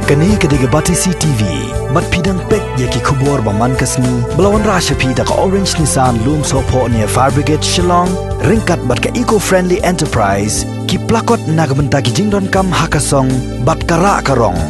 Kani kadiga Batisi TV, mat pidang pek yaki kubor baman kasni, belawan rasha pida ka Orange Nissan Loom Sopo near Fire Brigade Shillong, ringkat bat ka eco-friendly enterprise, ki plakot nagbenta ki jingdon kam hakasong, bat kara karong.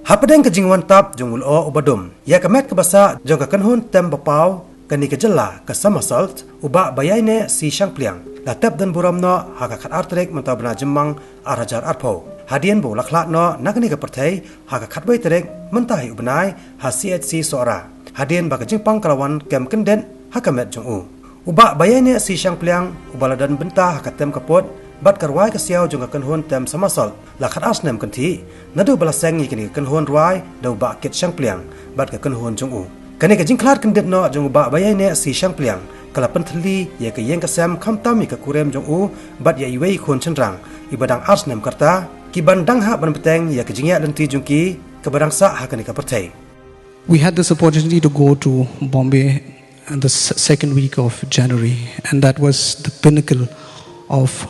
Hapadeng ka jingwan tap jungul o ubadum, ya kamet ka basa jong ka kanhun tem bapaw, kani ka jala ka somersault, uba bayay ne si siyang pliang. La tep dan buram no haka kat artrek mantau bena jemang arajar arpo. Hadian bo laklat no nakani ka pertai haka kat bay terek mentai ubenai ha CHC soara. Hadian baka jingpang kalawan kem kenden haka met jong u. Uba bayai ne si syang pliang ubaladan benta haka tem kapot bat karwai ka siaw jong ka kanhon tem somersault. La kat asnem kanti nadu balaseng ni kini kanhon ruai dau ba ket syang pliang bat ka kanhon jong u. Kani ka jingklat kendet no jong uba bayai ne si syang pliang. Kala penthli ya ke yeng kasam kham tami ka kurem jong u bat ya iwei khon chenrang ibadang asnem karta ki bandang ha ban peteng ya ke jingya lenti jungki ke badang sa ha kani ka pertai. We had this opportunity to go to Bombay in the second week of January, and that was the pinnacle of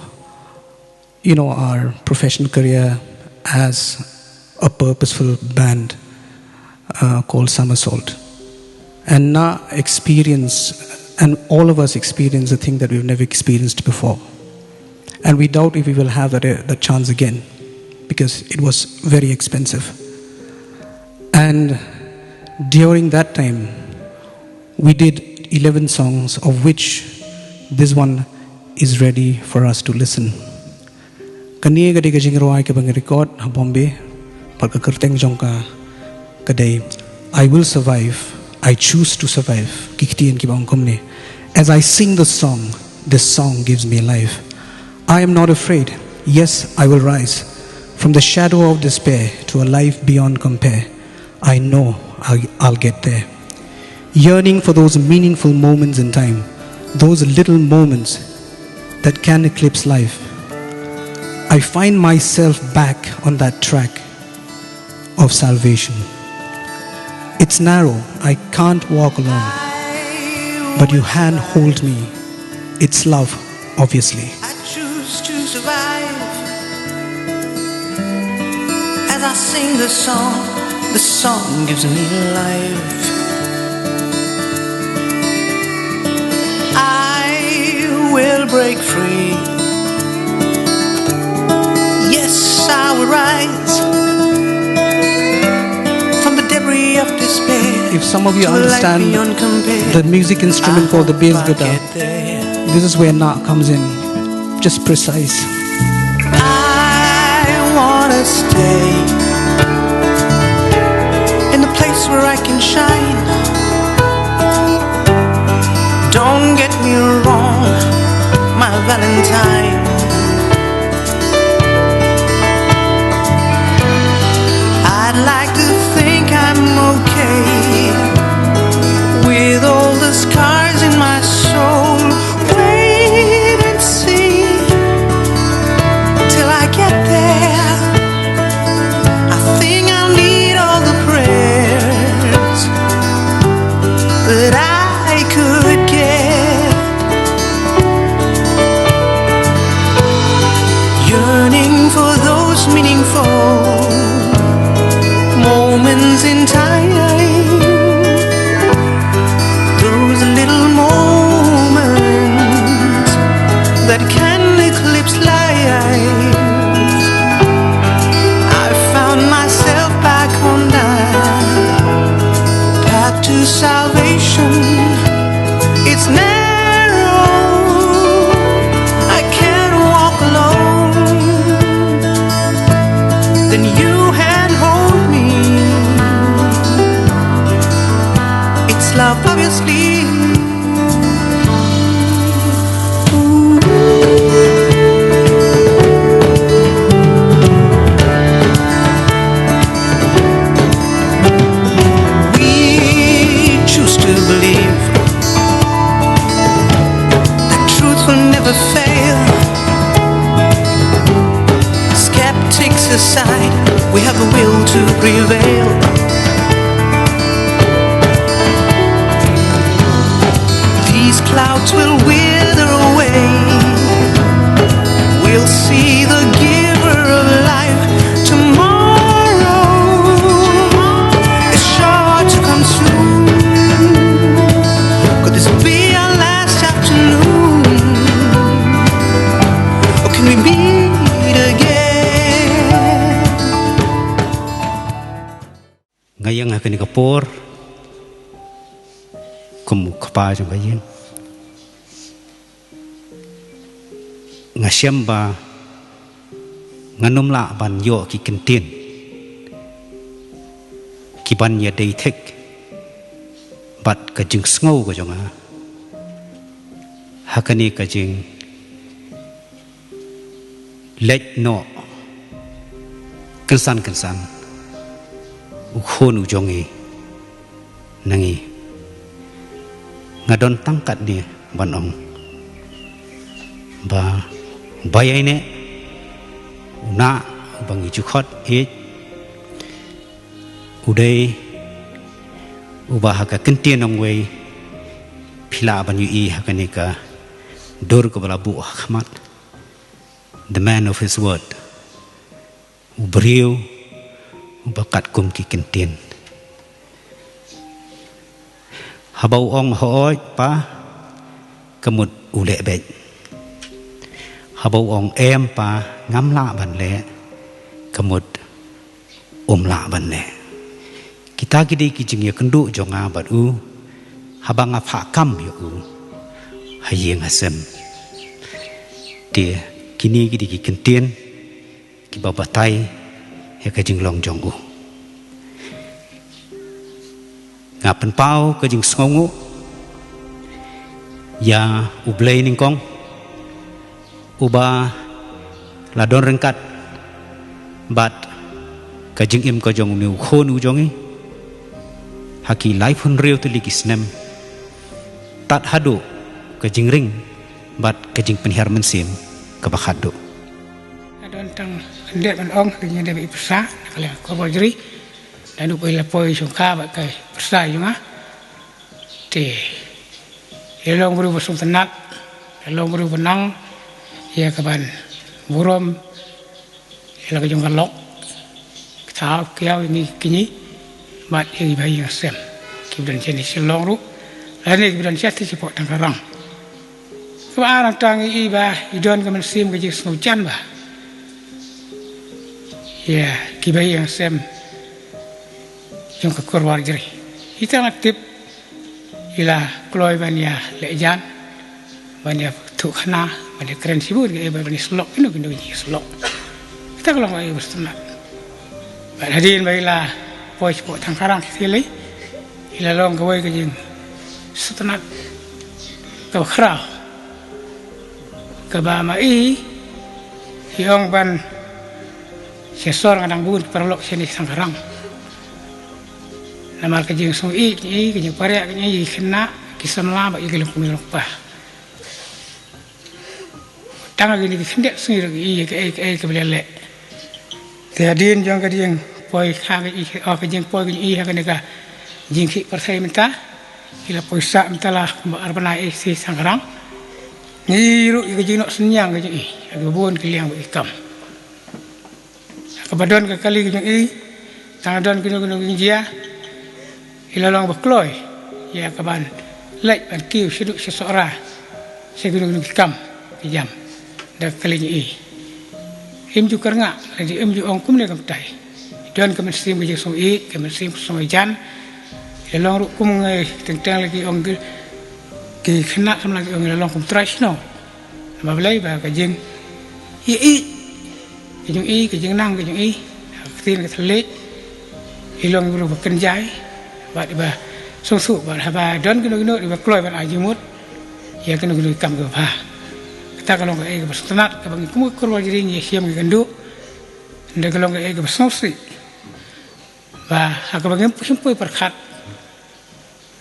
our professional career as a purposeful band called Somersault. And now and all of us experience a thing that we've never experienced before. And we doubt if we will have that chance again, because it was very expensive. And during that time, we did 11 songs, of which this one is ready for us to listen. Kaniya gadi ka jingro ke bang record ha Bombay, pagka kerteng jongka kadai, I will survive. I choose to survive. As I sing the song, this song gives me life. I am not afraid. Yes, I will rise from the shadow of despair to a life beyond compare. I know I'll get there. Yearning for those meaningful moments in time, those little moments that can eclipse life. I find myself back on that track of salvation. It's narrow, I can't walk alone, but your hand hold me. It's love, obviously. I choose to survive. As I sing the song gives me life. I will break free. Yes, I will rise from the debris of despair. If some of you understand the music instrument called the bass guitar, this is where Na comes in, just precise. I wanna stay in the place where I can shine. Don't get me wrong, my Valentine. I'd like to think I'm okay with all the scars in my soul. Wait and see till I get there. I think I'll need all the prayers that I could get. Yearning for those meaningful moments in time, those little moments that can eclipse life. I found myself back on that path to salvation. It's narrow, I can't walk alone. Then you handhold me. It's love, obviously. We choose to believe that truth will never fail. Skeptics aside, we have the will to prevail. These clouds will wither away. We'll see ngayang akan kapor kum kapa jong kayen ngasiam ba nganum la ban yo ki kentin ki ban ya dei tek bat ka jing sngo ko jong hakani ka jing let no kensan ukhon ujongi nangi ngadon tangkat ni banong ba bayai ne una bangi jukhot e udai ubah ka kentien ong wei phila ban yu i hakani ka dor ko bala bu khmat the man of his word ubriu bakat kum ki kentien habau ong hooj pa kemut ule bej habau ong em pa ngam la ban le kemut la ban le kita gidi ki jing ya kendu jonga bat u habang apha kam yu u hayeng asem dia kini gidi ki kentien ki babatai ya ka jing long jong u ngapen pau ka jing sngongu ya ublei ning kong uba la don rengkat bat ka jing im ko jong ni khon u jongi haki life hun real tu likisnem tat hadu ka jing ring bat ka jing penhiar mensim ka bakhadu adon tang ndek ban ong nya de pesa kala ko bojri dan upoi la poi sungka ba kai pesa yunga te elong buru busung tenak elong buru benang ya kaban burom ela ka jong kalok ta kiau ni kini mat yang bayi yang sem kibudan jenis selong ru lani kibudan siati sipok tangkarang ko arang tangi iba idon ka mensim ka jis ngucan ba ya kibai yang sem yang kekurwar jeri kita ngatip ila kloy bania lejan bania tukhana bania keren sibur ke bania slok ini kendo ni slok kita kalau ngai bersenat hadirin baiklah poi sport tangkarang sili ila long kawai ke jing setenat ke khrau ke ba mai hiong ban sesor ngadang bun perlok sini Tangkarang namal ke jing sung i ke jing pare ke ni kena kisam la ba i ke lung lupa tang gini ke kendek sung i ke belele tiadin jong ke jing poi kha ke i ke jing poi ke i ha ke neka jing ki persai menta ila poi sa menta la arbana i si Tangkarang ni ru ke jing nok senyang ke jing i ke bun ke liang ikam kabadon ke kali ke i tangadon ke jia ila long bakloy ya kaban lek ban kiu siduk sesora segunung kam jam da kali i im ju karnga lagi im ju ong kum ne kam tai don ke mesim ke song i ke mesim song jan ila long ru kum ngai teng lagi ong ke khna kam lagi ong ila long kum trash no ma blai ba ka jing i ke jing i ke jing nang ke jing i tin ke thale ilong ru baken jai ba di ba sung su ba ba don ke no di ba kloy ba ajimut ya ke no kam ke ba kita kalau ke ke bersenat ke bang kum ko jadi ni siam ke gendu ndak kalau ke ke bersosi ba ka bang pui perkhat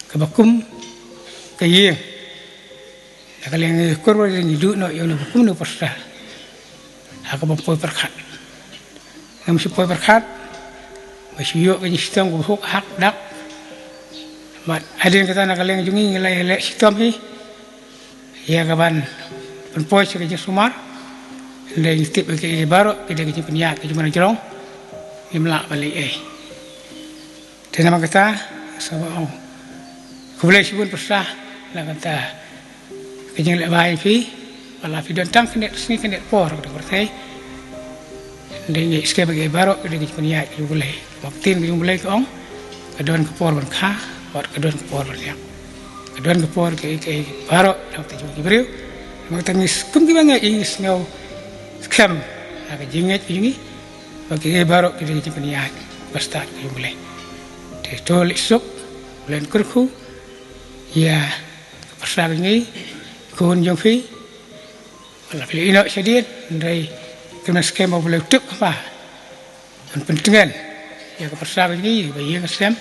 ke bakum ke yeng kalau yang ko jadi ni du no yo no bakum no persa ka bang pui perkhat ngam si poi perkhat masih yo ke sistem ko hak dak mat adin kata nak kaleng jungi ngelai lek sistem hi ya kaban penpoi ke sumar le tip ke baro ke de penyak ke cuma jerong imla balik tenama kata sama ko boleh sibun persah la kata ke jeng lek bai fi wala fi don tang kene sini kene por ko bertai de ni ske bagi baro de penyak ke boleh waktin ke boleh ko ong kedon kepor ban kha wat kedon kepor ban yang kedon kepor ke barok dak te jung ibreu mang tangis kum ki bangai ingis ngau skam aga jinget jingi bagi barok ke di peniat bastat ke mulai te tol isuk len kurku ya pasal ni kun jong fi ala pilih ino sedit dari kena skema boleh tuk apa dan pentingan ya ke pasal ini bagi yang skam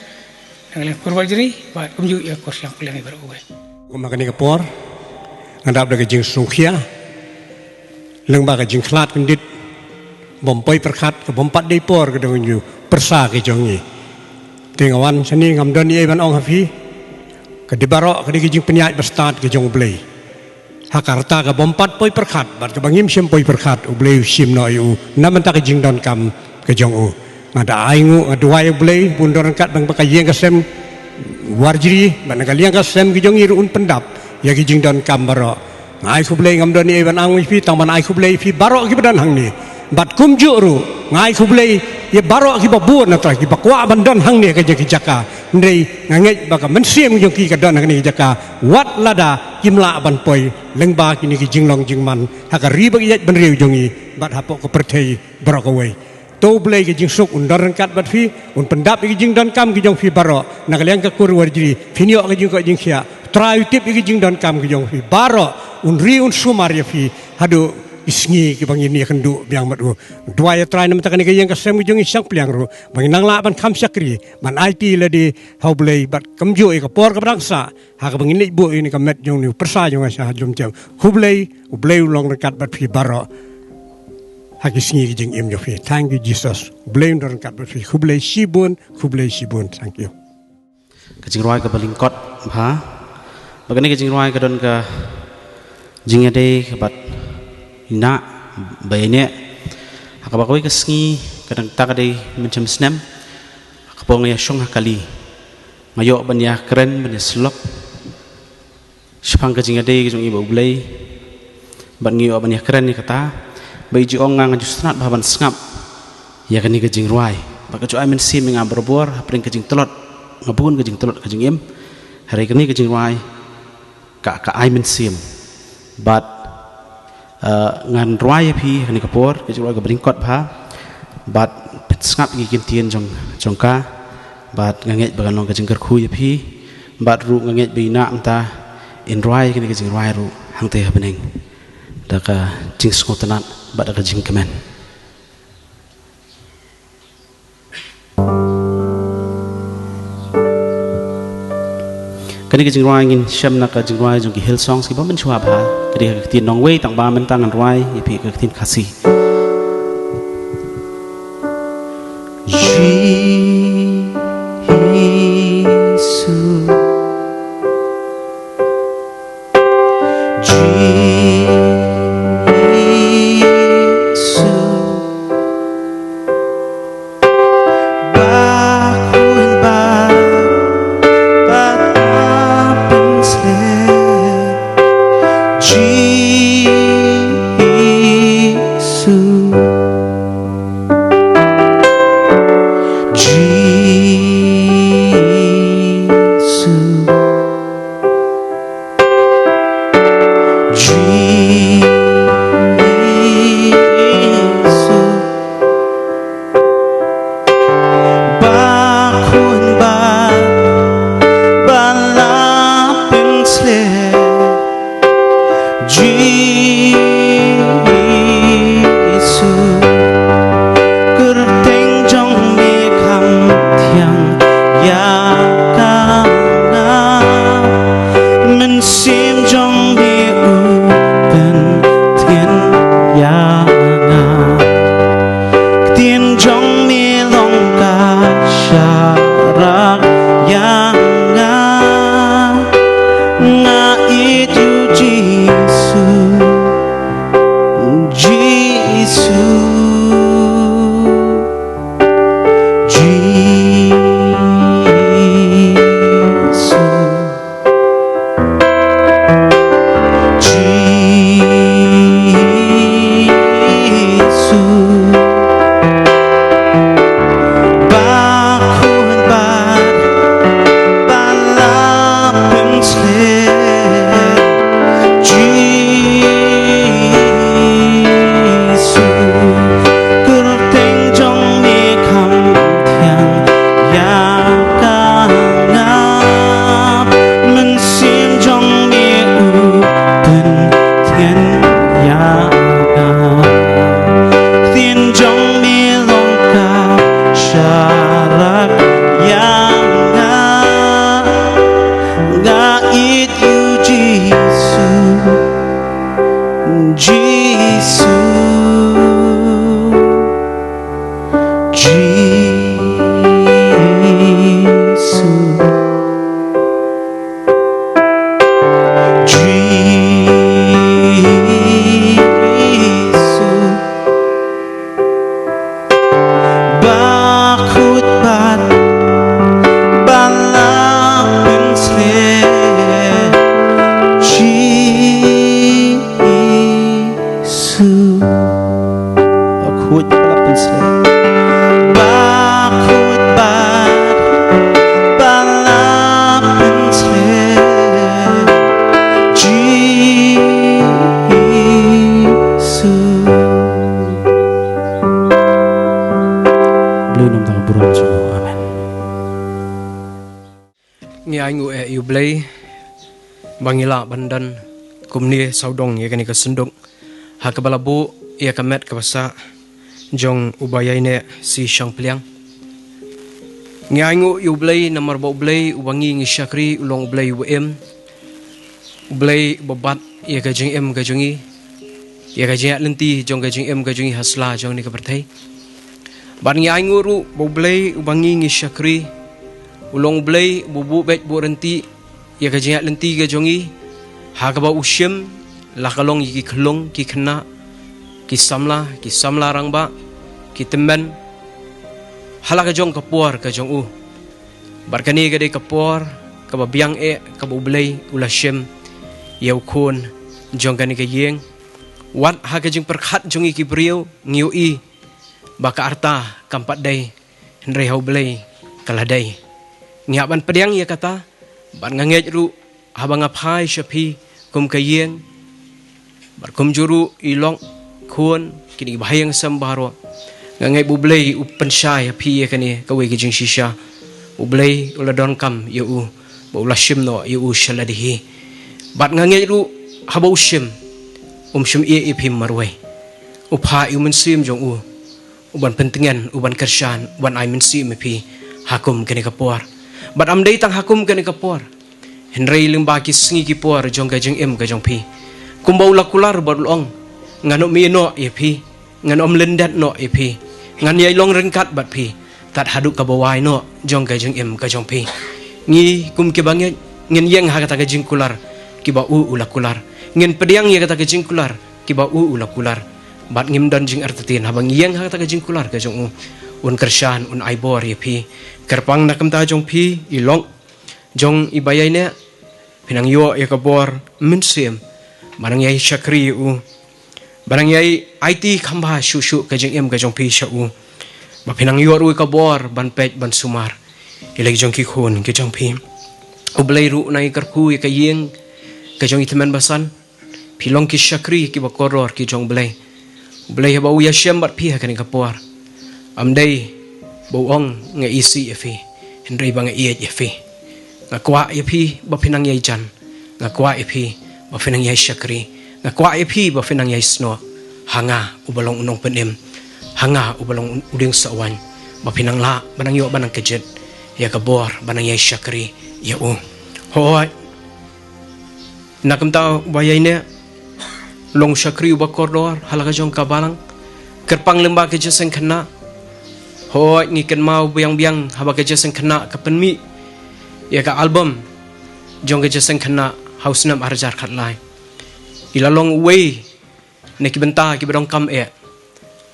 yang kurban jadi buat kumju ya kos yang paling berubai makani kapor ngandap daga jing sungkhia leng baga jing khlat kendit bompoi perkhat ke bompat depor ke dongju persa ke jongi tengawan seni ngamdon ye ban ong hafi ke dibarok ke jing peniat bestat ke jong blei hakarta ke bompat poi perkhat bar ke bangim sim poi perkhat u blei sim no yu namanta ke jing don kam ke jong u ngada aingu ngadua blei bundoran kat bang pakayeng ke sem warjiri ban kaliang ke sem ke jong irun pendap ya ke jing don kam baro ngai khu blei ngamdon ye ban ang fi tang ban ai khu blei fi barok ki badan hang ni bat kumju ru ngai khu blei ye barok ki babu na tra ki bakwa bandan hang ni ke jaka ndrei nganget baka mensim jong ki kadon hang ni jaka wat lada kimla ban poi lengba kini ki jinglong jingman hakari bagi ban riu jongi bat hapok ko perthei barok away to blei ki jing suk undaran kat bat fi un pendap ki jing don kam ki jong fi barok na kaliang ka kur warjiri finio ki jing ko jing khia trai tip ki jing don kam ki jong fi barok un ri un sumar ya fi hadu isngi ki bang ini kendu biang matu dua ya trai nam takani ki yang kasem ki jong isang pliang ru bang nang la ban kham sakri man IT le di hau blei bat kamju ka por ka bangsa ha ka bang ini bu ini ka met jong ni persa jong asa jom jam hublei ublei long dekat bat fi barok haki singi ki jing im jo fi thank you Jesus blame don kat bat fi hublei sibun thank you kajing roi ka balingkot bha bagani kajing roi ka don ka jing ade ka bat ina bayne hakabakoi ka singi kadang takade mencam snam kapong ya shong hakali ngayo banya keren banya slok sepang kajing ade ki jong ibu blei ban ngiyo banya keren ni kata bai ji ong ngang justrat baban sngap ya kani kajing ruai baka jo amen sim nga berbor hapring kajing telot ngabun kajing telot kajing im hari kani kajing ruai ka amen sim but ngan ruai pi kani kapor kajing ruai ka beringkot bha but sngap gi kintien jongka but nganget bagan long kajing kerkhu ya pi but ru nganget bina amta in ruai kani kajing ruai ru hangte habeneng daka jing skotanat bada ka jing kemen kani ka jing roi ngin sham na ka jing roi jong ki hill songs ki ba men chua ba kani ka tin nong wei tang ba men tang an roi ye pi ka tin khasi Bakut balapan sila. Bakut balapan sila. Jesus. Blue nam ta buron so. Amen. Ngai ngu e yublei bangila bandan kumni saudong ye kani ka sunduk hakabalabu ia kamet kabasa jong ubayai si Shang Pliang ngai ngu yublei namar bo blei ubangi ngi syakri ulong blei wm blei babat ia ka jing em ka jongi ia ka jing lenti jong ka jing em ka jongi hasla jong ni ka berthai ban ngai ngu ru bo blei ubangi ngi syakri ulong blei bubu bet bu renti ia ka jing lenti ka jongi Hakaba usyem lakalong yiki kelong ki kena ki samla rangba ki temen halaka jong kapuar ka jong u barkani gade kapuar ka biang ka bublei ulashem yau kon jong kani ka yeng wat haka jong perkhat jong ki brio ngiu i baka arta kampat dai henry haublei kaladai ngiaban pediang ya kata ban nganget ru habang apai syapi kum kayeng barkum juru ilong kun kini bahayang sambaro ngangai bublei upen syai api ya kani kawe kijing shisha ublei uladon kam yu ulashim no yu shaladihi bat ngangai ru habau shim shim e ipim marwai upha yu mensim jong uban pentingan uban kersan uban ai mensim api hakum kani kapuar bat amdei tang hakum kani kapuar Henry limba ki singi ki puar jong ka jeng em ka jong pi kumbau lakular barulong ngano mi no e pi ngano mlendat no e pi ngan yai long rengkat bat pi tat haduk ka bawai no jong ka jeng em ka jong pi ngi kum ki banget ngin yeng ha kata ka jeng kular ki ba ulakular ngin pediang ye kata ka jeng kular ki ba ulakular bat ngim dan jeng artatin habang yeng ha kata ka jeng kular ka jong un kersan un aibor ye pi kerpang nakam ta jong pi ilong jong ibayai ne pinang yo ya kabor mensim barang yai syakri barang yai IT khamba shushu ka jeng em ka jong pi shau ba pinang yo ru kabor ban pet ban sumar ilai jong ki khun ki jong pi ublei ru nai karku ka yeng ka jong itmen basan pilong ki syakri ki ba koror ki jong blei ba ya syam bat pi ka ni kapor amdei bawang nga isi fi henry bang iet fi ngakwa ipi ba pinang yai jan ngakwa ipi ba pinang yai syakri ngakwa ipi ba pinang yai sno hanga ubalong unong penem hanga ubalong uding sawan ba pinang la banang yo banang kejet ya kabor banang yai syakri ya hoi nakam tau bayai ne long syakri ba koridor halaka jong kabalang kerpang lemba kejet seng kena hoi ngiken mau biang-biang haba kejet seng kena kapenmi ya ka album jong ke jaseng kena house nam arjar khat lai ilalong way neki benta ki bedong kam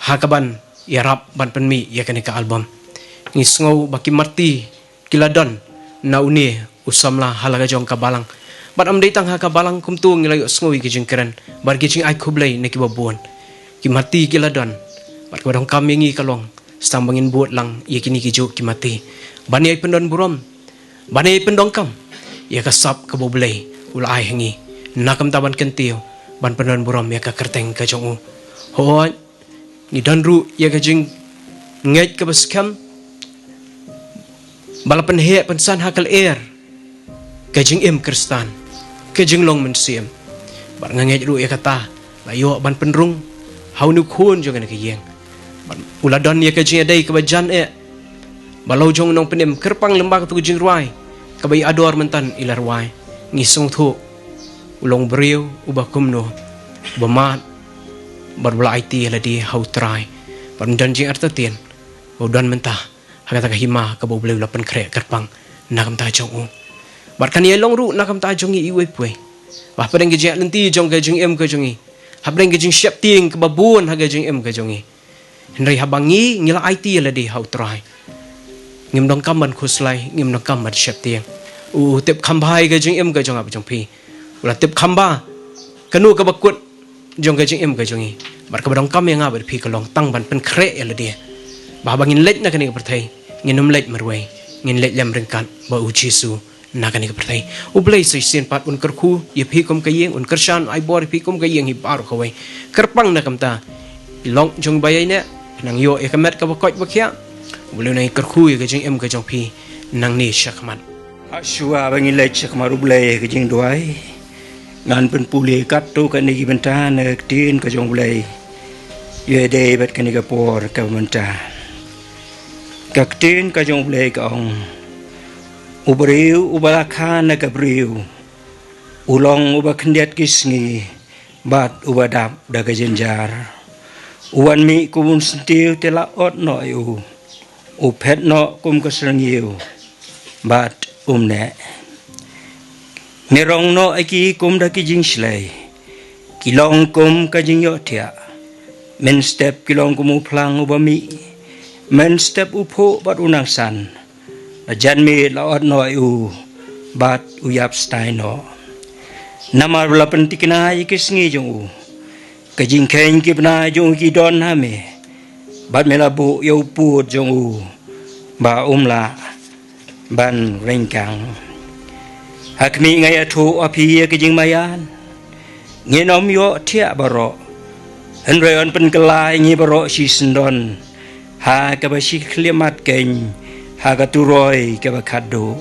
hakaban ya rap ban penmi ya ka album ngisngau baki marti kiladon nauni usamla halaga jong ka balang bat am tang ha ka balang kumtu ngilai ngoi ki jingkeren bar ki jing ai khublei neki babon ki marti kiladon bat ko dong kam ngi kalong stambangin buat lang ya kini ki jo ki mati bani ai pendon burom Bani pendongkam ya kasap ke boblei ulai hengi nakam taban kentiu ban penon burom ya ka kerteng ka jongu hoi ni danru ya ka jing nget ka baskam balapan he pensan hakal air ka jing em kristan ka jing long mensiem bar nget ru ya kata layo ban penrung haunu khun jongan ka yeng uladon ya ka jing dai ka bajan balau jong nong penem kerpang lembak tu jing ruai kabai ador mentan ilar ruai ngisung thu ulong beriu ubakum no bamat barbala IT ladi hau trai pamdan jing artatien udan mentah hakata hima ka bobleu lapan kre kerpang nakam ta jong barkan ye long ru nakam ta jong i we pue ba padeng ge lenti jong ge jing em ke jongi habreng ge jing syap ting ke babun ha ge jing em ke jongi henry habangi ngila IT ladi hau trai ngim dong kamban khuslai ngim dong kamban syap tiang tip khambai ga jing em ga jong pi ula tip khamba kanu ka bakut jong ga jing em ga jongi บัดก็บ่ต้องกำยังบัดพี่ก็ลองตั้งบันเป็นเคระละเดียบ่บางงินเล็ดนะกันนี่ก็ประเทศงินนมเล็ดมารวยงินเล็ดลำเริงกันบ่อุจิสูนะกันนี่ก็ประเทศอุบเลยสิเสียนปัดอุนกระคูอย่าพี่กมกะเยงอุนกระชานไอบอร์พี่กมกะเยงหิบอารุเขาไว้กระปังนะกำตาลองจงใบเนี่ยนางโยเอกเม็ดกับก้อยบักยะอุบเลยในกระคูอย่าก็จงก็จงพี่นางนี่ชักมัน Asua bangin lecek marublay kejing duai ngan pen puli kat tu kan ni benta nek tin ka jong blay ye de bet kan ni ka por ka benta ka tin ka jong blay ka ong ubriu ubalakha na ka briu ulong ubakhndiat kisngi bat ubadap da ka jenjar uwan mi kumun sentiu tela ot no yu uphet no kum ka srangiu bat ne nirong no aki kum da ki jing slay kilong kum ka jing yo tia men step kilong kum plang ubami men step upho bat unang san la jan mi la ot no u bat uyap stai no namar la pentikna ikis ngi jong u ka jing khen ki bna jong ki don ha me bat me la bu yo pu jong u ba la ban rengkang hakmi ngai athu api ke jing mayan ngenom yo thia baro henreon pen kelai ngi baro si sendon ha ka ba si klimat ken ha ka turoi ka ba khado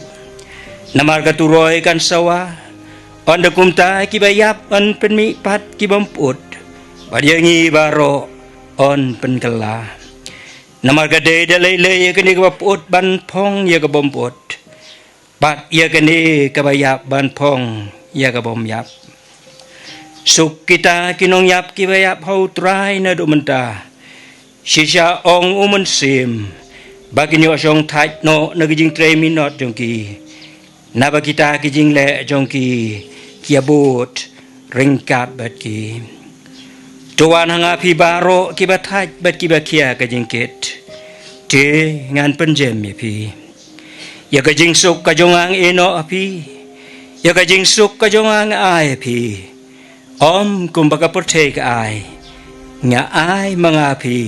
namar ka turoi kan sawa on de kumta ki ba yap on pen mi pat ki bom put ba ye ngi baro on pen kela namar ka de de le ke ni ka put ban phong ye ka bom put bat ye ke ni ka ba yap ban phong ye ka bom yap suk kita kinong yap ki ba yap hau trai na do menta shisha ong umun sim bagi nyo song thai no na ki jing 3 minute jong ki na ba kita ki jing le jong ki kia bot ringkat bat ki tuan hanga pi baro ki ba thai bat ki ba kia ka jing ket te ngan penjem ya pi ya ka jing suk ka jong ang eno api ya ka jing suk ka jong ang ai pi om kum ba ka porte ka ai nga ai mga pi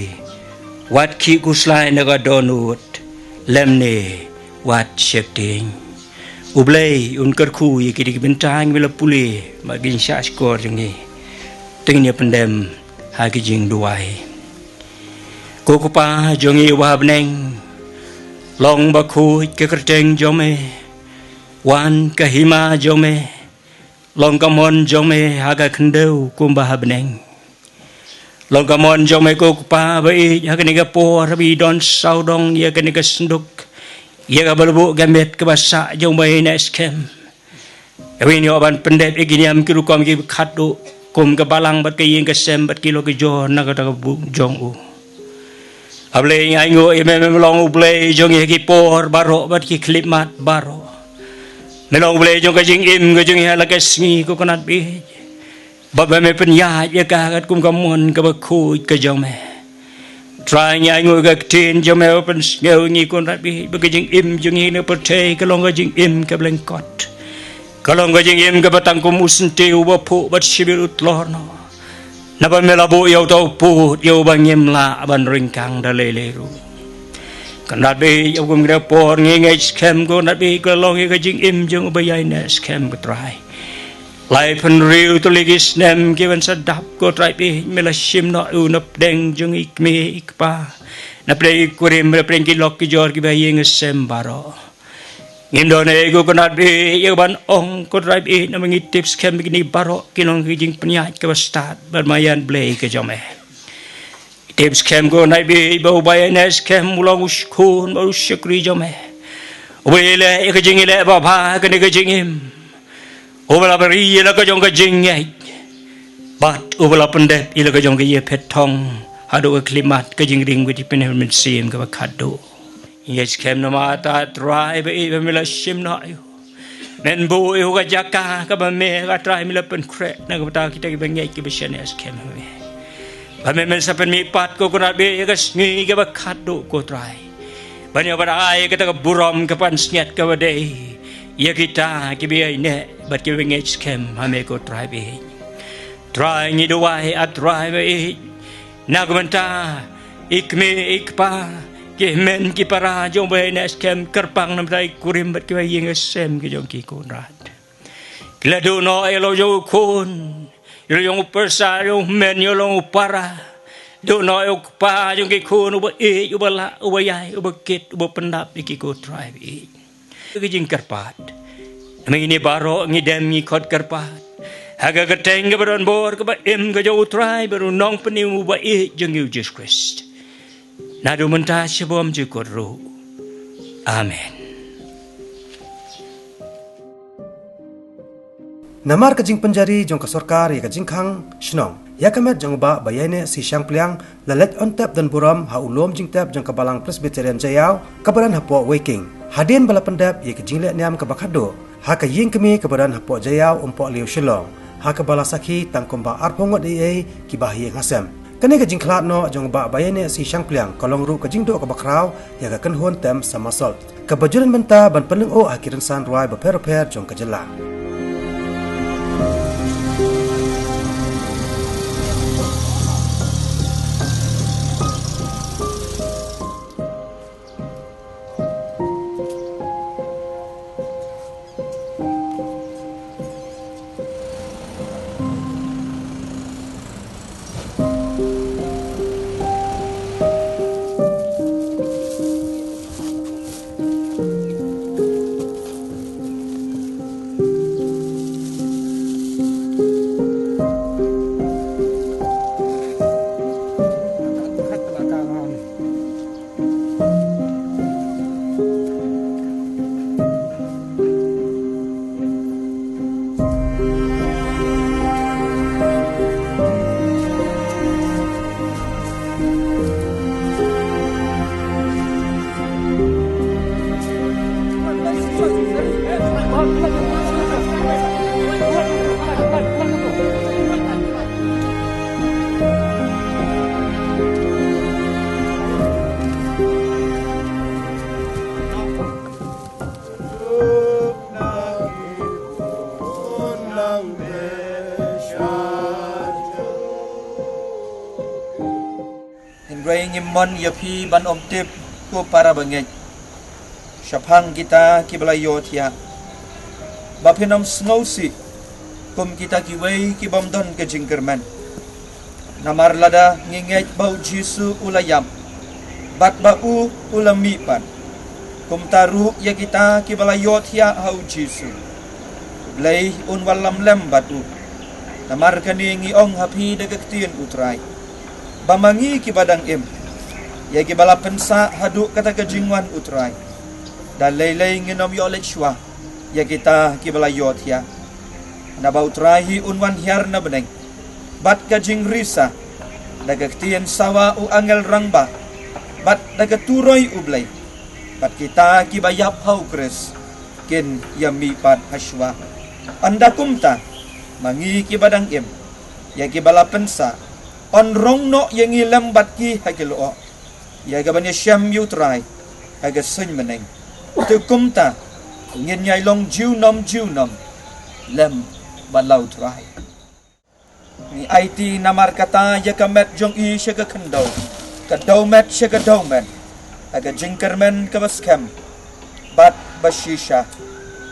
wat ki kuslai na ga donut lemne wat shekting ublay un kar khu yi ki dik bintang wala puli ma gin sha skor jong ni tingnya pendem ha ki jing duai ko ko pa jong i wa bneng long ba khu ke kerteng jome wan ka hima jome long ka mon jome ha ka khendeu kum ba bneng long ka mon jome ko pa ba i ha ka ni ka po rabi don sau dong ye ka ni ka snduk ye ka balbu gamet ka basa jong ba ina skem awin yo ban pendep iginiam ki rukom ki khatu kum ka balang bat ka yin ka sem bat kilo ka jo na ka ta bu jong u able ngai ngo e me long ble jong ye ki por baro bat ki klimat baro me long ble jong ka jing im ka jong ya la ka sngi ko kanat bi ba ba me pen ya ye ka kat kum ka mon ka ba khu ka jong me try ngai ngo ka tin jong me pen ngeu ngi kon rat bi ba ka jing im jong ye ne per te ka long ka jing im ka blen kot ka long ka jing im ka batang ko musin te u ba phu bat sibir utlor no Napa melabu yau tau put yau bangim la ban ringkang da lele ru. Kanat be yau kum kira por nge skem ko nat be ko long ke jing im jung bayai ne skem ko try. Lai pen riu tu ligis nem given sadap ko try be mela shim no u nap deng jung ik me ik pa. Na pre kurim na pre ki lok ki jor ki bayai nge sem baro. Ngindone ko kanat be yau ban ong ko try be na mangi tips kem ni baro kinong ki jing penyat ke start bermayan blay ke jome. Tips kem ko nai be bau bayan es kem ulang uskun baru syukri jome. Ubele ke jing ile baba ke ni ke jing im. Ubela beri ile ke jong ke jing ngai. Bat ubela pendep ile ke jong ke ye petong. Hadu ke klimat ke jing ring ke dipenem men sim ke bakado. Yes kem nama ta try be mila shim na yu. Nen bu yu ka jaka ka ba me ka try mila pen kre na ka ta kita ki bengai ki beshan es kem me. Ba me men sa pen mi pat ko kuna be ka sngi ka ba khado ko try. Ba ni ba ai ka ta ka buram ka pan snyat ka ba dei. Ye kita ki be ne bat ki bengai kem ha me ko try be. Try ni do wai at try be Nagmenta ikme ikpa kemen ki para jong bay na skem kerpang nam dai kurim bat ki yeng sem ki jong ki konrad. Klado no elo jo kon yo jong persa yo men yo long para do no yo pa jong ki kon uba uba la uba yai uba kit uba pendap ki ko tribe ki jing kerpat. Ini baro ngidem ngikot kerpat. Haga keteng ke baron bor ke ba em ke jauh try baru nong peniu ba jeng Jesus Christ. Nadu mentah sebom jukut roh. Amen. Namar kajing penjari jong kesorkar ya kajing kang shnong. Ya kamet jong ba bayane si Siang Pliang lalet on tap dan buram ha ulom jing tap jong kabalang Presbyterian Jayau kabaran hapo waking. Hadin bala pendap ya kajing let niam kabakado. Ha kaying kami kabaran hapo Jayau umpok liu Shillong. Haka bala sakhi tangkomba arpongot ai ki bahi ngasem kane ka jingklat no jong ba bayane si Siang Pliang kolong ru ka jingdo ka bakrau ya ka kanhon tem sama salt ka bajuran menta ban peneng o akhiran san ruai ba per jong ka jela. Mon yapi ban om tip ko para bangej syapang kita kiblayo tia bapinom snowsi kum kita kiwei kibamdon ke jingkerman namar lada ngengej bau jisu ulayam bat bau ulami pan kum taru ya kita kiblayo tia hau jisu blai un walam lem batu namar kani ngiong hapi degektin utrai bamangi kibadang em ya ki bala pensa haduk kata kejingwan utrai dan lelei nginom yo lechwa ya kita ki bala yot ya na ba utrai hi unwan hiar na beneng bat kajing risa daga ktien sawa u angel rangba bat daga turoi ublai bat kita ki bayap hau kres kin yami pat haswa anda kumta mangi ki badang em ya ki bala pensa on rong no yang ilam bat ki hakilo ya gabanya syam yutrai aga sun meneng tu kumta ngin nyai long jiu nom lem balau trai ni IT namar kata ya kamet jong i syaka kendau kadau met syaka dau men aga jingkermen ka baskem bat bashisha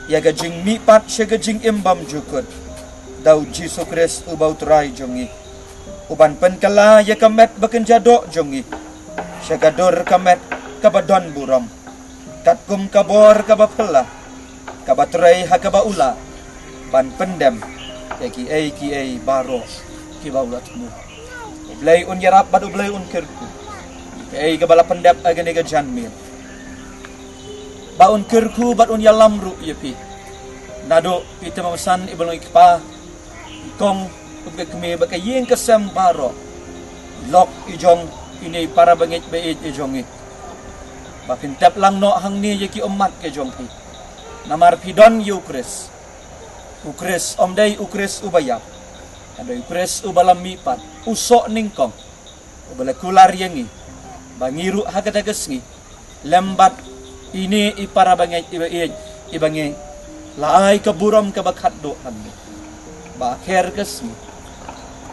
ya ga jing mi pat syaka jing imbam jukut dau jisu kres ubau trai jongi uban penkala ya kamet bakenjadok jongi syagador kamet kabadon buram tatkum kabor kabapela kabatrai hakabaula ban pendem ki ai baro ki baulatmu blai un yarap badu blai un kirku ai kabala pendep agane ga janmil ba un kirku bad un yalam ru yapi nado kita masan ibnu ikpa kong keme bakayeng kasam baro lok ijong ini para bangit bait ejong bakin tap lang no hang ni yaki umat ke jong pi namar pidon ukres omdai ukres ubayap ada ukres ubalam mipat usok ningkong ubala kular yangi bangiru hakadagesngi lembat ini ipara bangit ibangi laai keburam kebakat do hanni ba kher kesmi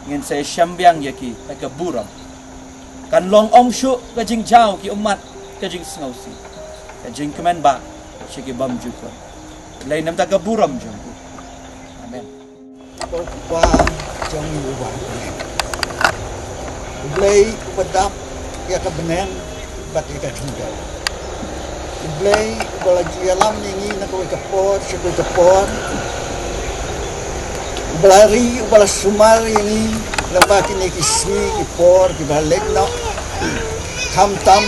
ngin saya syambiang yaki keburam kan long om shu ka jing jao ki umat ka jing snausi ka jing kemen ba shi ki bam ju ko lai nam ta ka buram jong amen qua trong nhiều bạn Blay ubadap ya ka benen bat ya ka tunggal Blay ubalaji alam ini na ko ka por si ko ka por Ubalari ubala sumar ini lambat ini kismi ki por ki balik no kam tam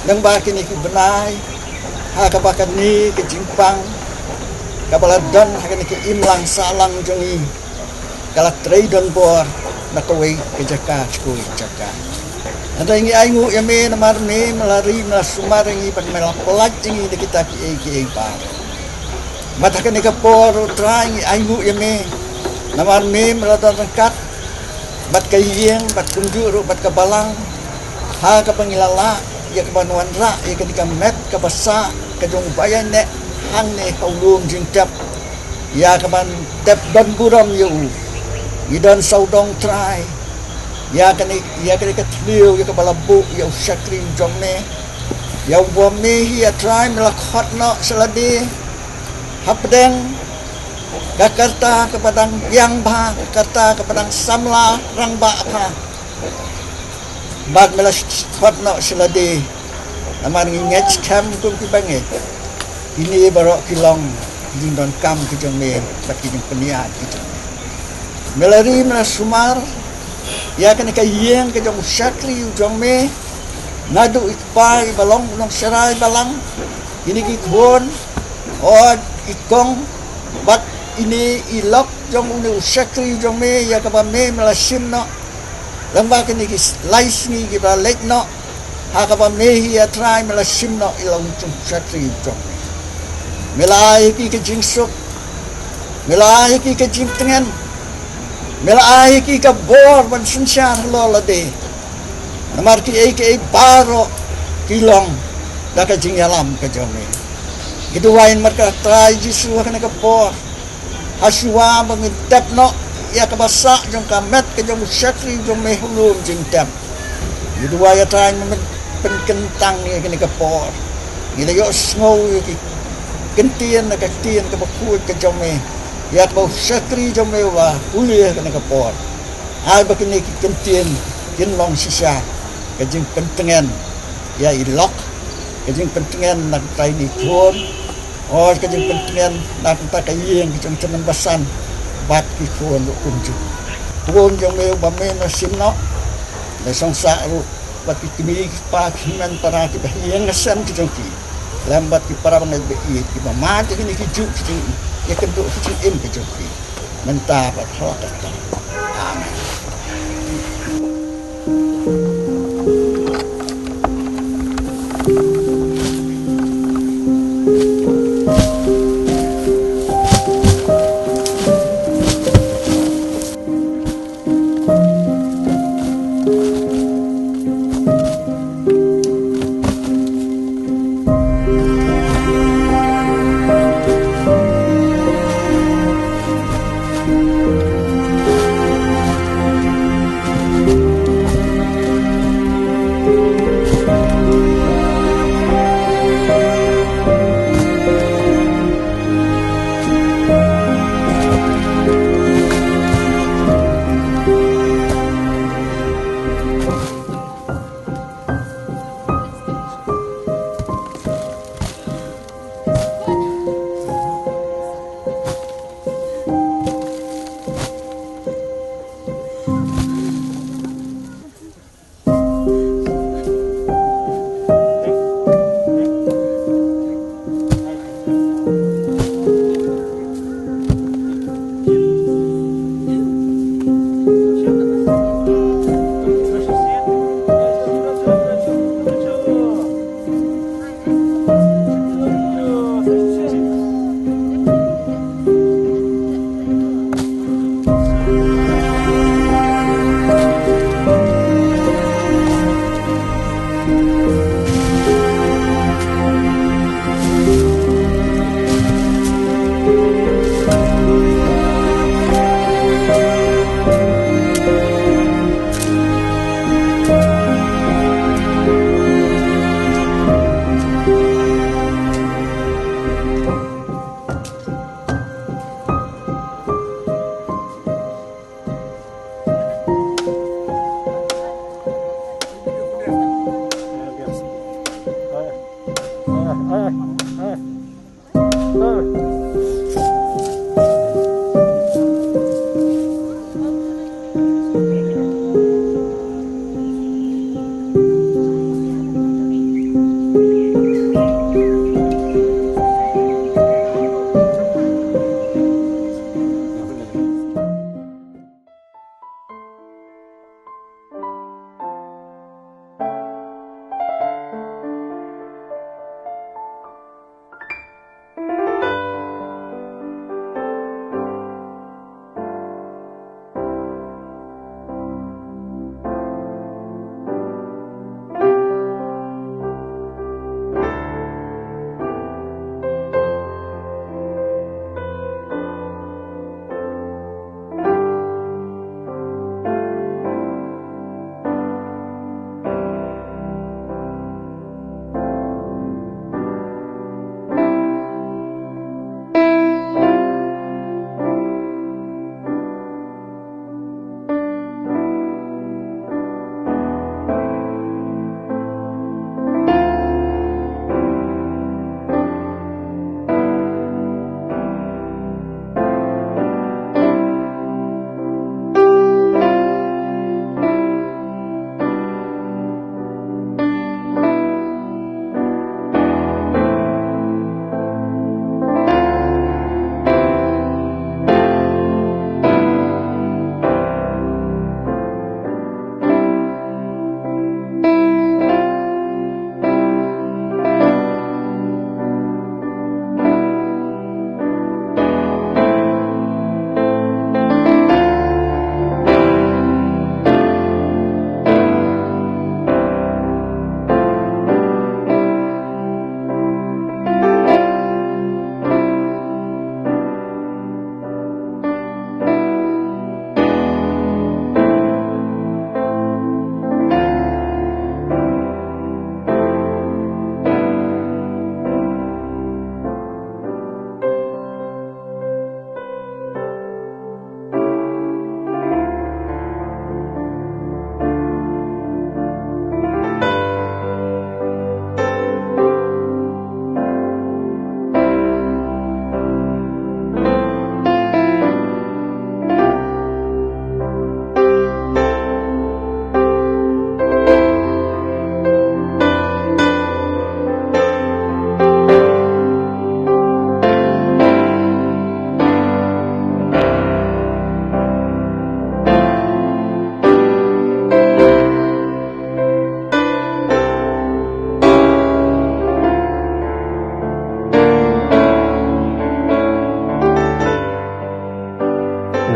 lambat ini ki benai ha ka bakan ni ki jimpang ka baladan ha ka ni ki imlang salang jongi kala traidon por na kawai kejaka cikui jaka. Ada ini aingu yame namar me melari melasumar ini pan melapelaj ini kita ki par. Mata kan ika por try ini aingu yame namar me melata rangkat bat kayeng bat kunjuru bat kabalang ha ka pangilala ya kabanuan ra ya ketika met ka basa ka jong bayan ne hang ne kaulum jingtap ya kaban tep dan buram yu Idan saudong try ya kan ketliu ya kabalabu ya syakri jomne ya wame ya try melakhat no seladi hapdeng Jakarta kepadang yang ba Jakarta kepadang samla rang ba apa bag melas khat no seladi namar ngech kam kum ki bange ini barok kilong jindon kam ki jomne baki jing peniat ki Melari melasumar ya kan kayeng ke jong syakri jong me nadu ikpai balong nong serai balang ini ki khon od ikong bat ini ilok jong unu syakri jong me ya ka ba me melasim no lamba kan ki lais ni ki ba lek no ha ka ba me ya try melasim no ilong jong syakri jong me melai ki ke jingsuk melai ki ke jing tengen Melai ki ka bor ban sinsyar lola de namar ki ai baro kilong da ka jingyalam ka jome itu wain marka trai jisu kana ka bor haswa mangitap no ya ka basa jong ka met ka jong syakri jong me hulum jingtap itu waya trai penkentang ni kana ka bor ila yo snow ki kentian ka tien ka bakut ka jome ya bau syakri jomewa kuliah kena kapor ai bakini kentien kin long sisa kajing pentengan ya ilok kajing pentengan nak tai ni thon or kajing pentengan nak ta kayeng kajing cemen basan bat ki thon kunju thon jomewa bamen simno le songsa ru bat ki mi pa khiman para ki bahiyang ngasam ki jongki lambat ki para bangai be ki mama ki ni ki ju ki ya kedua kecil im kejoki mentah pada halakat amin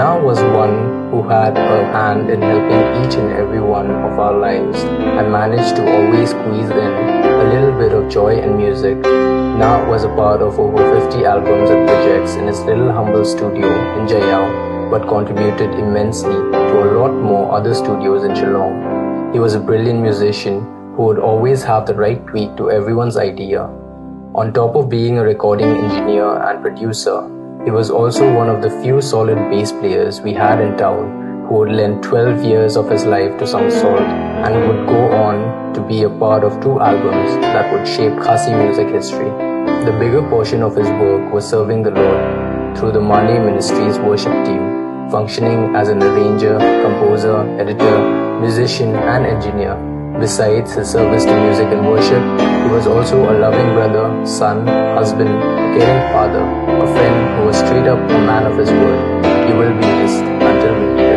Na was one who had a hand in helping each and every one of our lives and managed to always squeeze in a little bit of joy and music. Na was a part of over 50 albums and projects in his little humble studio in Jayau, but contributed immensely to a lot more other studios in Shillong. He was a brilliant musician who would always have the right tweak to everyone's idea. On top of being a recording engineer and producer, he was also one of the few solid bass players we had in town who would lend 12 years of his life to Some Salt and would go on to be a part of 2 albums that would shape Khasi music history. The bigger portion of his work was serving the Lord through the Male Ministries worship team, functioning as an arranger, composer, editor, musician and engineer. Besides his service to music and worship, he was also a loving brother, son, husband, a caring father, a friend who was straight up a man of his word. He will be missed until we meet.